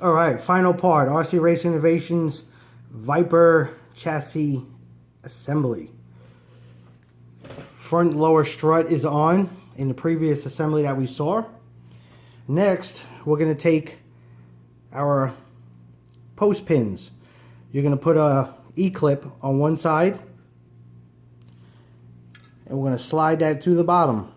Alright, final part. RC Race Innovations Viper Chassis Assembly. Front lower strut is on in the previous assembly that we saw. Next, we're going to take our post pins. You're going to put a E-clip on one side, and we're going to slide that through the bottom.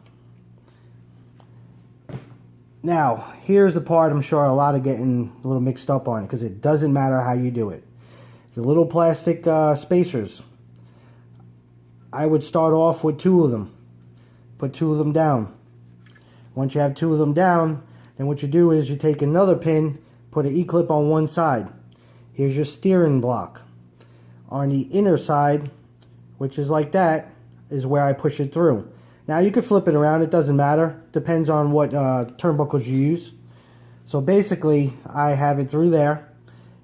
Now, here's the part I'm sure a lot are getting a little mixed up on, because it doesn't matter how you do it. The little plastic spacers, I would start off with 2 of them. Put 2 of them down. Once you have 2 of them down, then what you do is you take another pin, put an E-clip on one side. Here's your steering block. On the inner side, which is like that, is where I push it through. Now you can flip it around, it doesn't matter. Depends on what turnbuckles you use. So basically, I have it through there,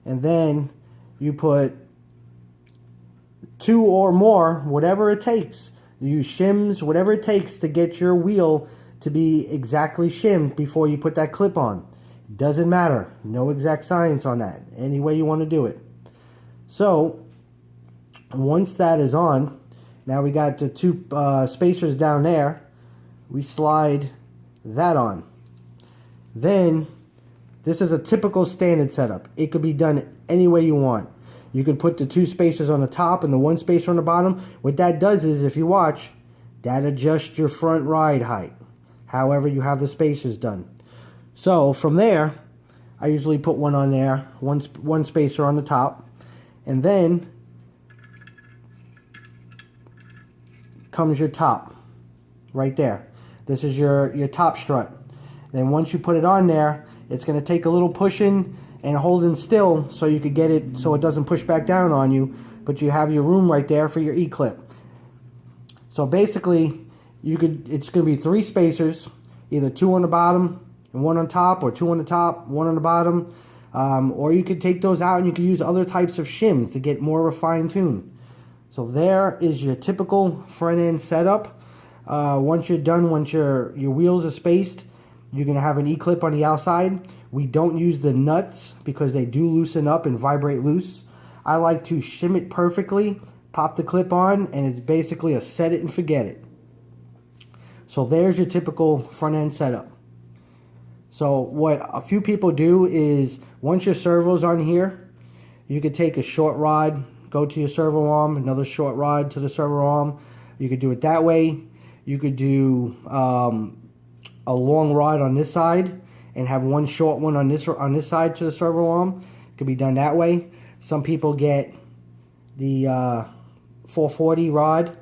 and then you put 2 or more, whatever it takes. You use shims, whatever it takes to get your wheel to be exactly shimmed before you put that clip on. It doesn't matter. No exact science on that. Any way you want to do it. So, once that is on, now we got the 2 spacers down there. We slide that on. Then, this is a typical standard setup. It could be done any way you want. You could put the 2 spacers on the top and the 1 spacer on the bottom. What that does is, if you watch, that adjusts your front ride height. However you have the spacers done. So, from there, I usually put one on there, one spacer on the top. And then comes your top, right there. This is your top strut. Then once you put it on there, it's going to take a little pushing and holding still so you could get it so it doesn't push back down on you, but you have your room right there for your E-clip. So basically, it's going to be 3 spacers, either 2 on the bottom and 1 on top, or 2 on the top, 1 on the bottom, or you could take those out and you could use other types of shims to get more of a fine tune. So there is your typical front end setup. Once you're done, once your wheels are spaced, you're going to have an E-clip on the outside. We don't use the nuts because they do loosen up and vibrate loose. I like to shim it perfectly, pop the clip on, and it's basically a set it and forget it. So there's your typical front end setup. So what a few people do is, once your servo's on here, you could take a short rod, go to your servo arm, another short rod to the servo arm. You could do it that way. You could do a long rod on this side and have one short one on this side to the servo arm. It could be done that way. Some people get the 440 rod,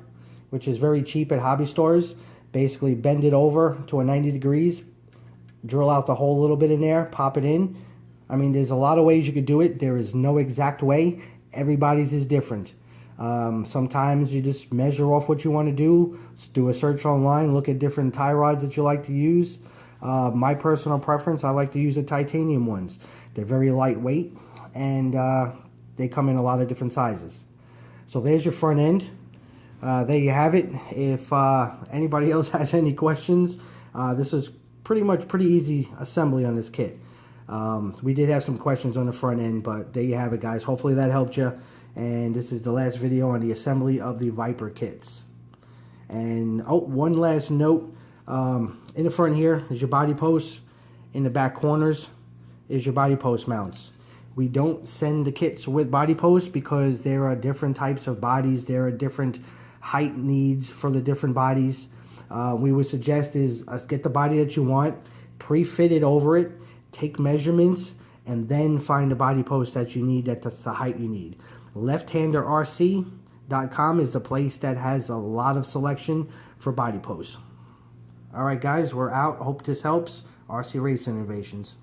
which is very cheap at hobby stores. Basically bend it over to a 90 degrees, drill out the hole a little bit in there, pop it in. I mean, there's a lot of ways you could do it. There is no exact way. Everybody's is different. Sometimes you just measure off what you want to do a search online, look at different tie rods that you like to use. My personal preference, I like to use the titanium ones. They're very lightweight, and they come in a lot of different sizes. So there's your front end. There you have it. If anybody else has any questions, this is pretty easy assembly on this kit. We did have some questions on the front end, but there you have it, guys. Hopefully that helped you. And this is the last video on the assembly of the Viper kits. And one last note. In the front here is your body post. In the back corners is your body post mounts. We don't send the kits with body posts because there are different types of bodies. There are different height needs for the different bodies. We would suggest is get the body that you want, pre-fit it over it, take measurements, and then find the body post that you need, that's the height you need. LeftHanderRC.com is the place that has a lot of selection for body posts. Alright guys, we're out. Hope this helps. RC Race Innovations.